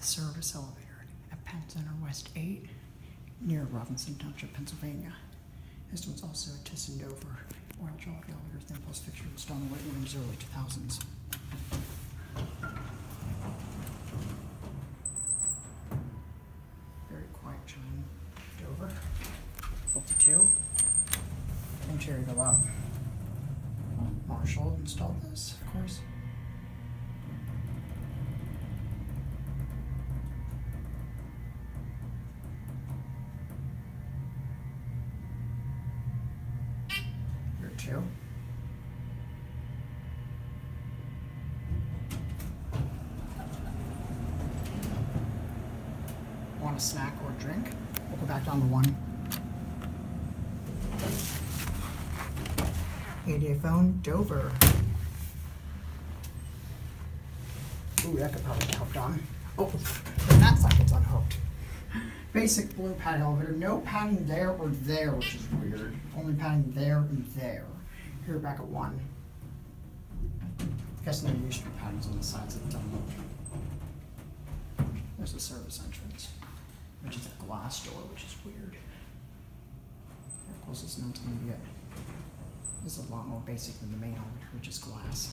the service elevator at Penn Center West 8 near Robinson Township, Pennsylvania. This one's also a Thyssen Dover Oildraulic elevator thin post fixture installed in the late 90s, early 2000s. Very quiet chime Dover. Built to 2. Interior go up. Marshall installed this, of course. Here too. Want a snack or a drink? We'll go back down to 1. ADA phone, Dover. Ooh, that could probably be hooked on. Oh, and that socket's unhooked. Basic blue pad elevator, no padding there or there, which is weird. Only padding there and there. Here, back at 1. Guessing there used to be paddings on the sides of the tunnel. There's the service entrance, which is a glass door, which is weird. Our closest known to me yet. This is a lot more basic than the main elevator, which is glass.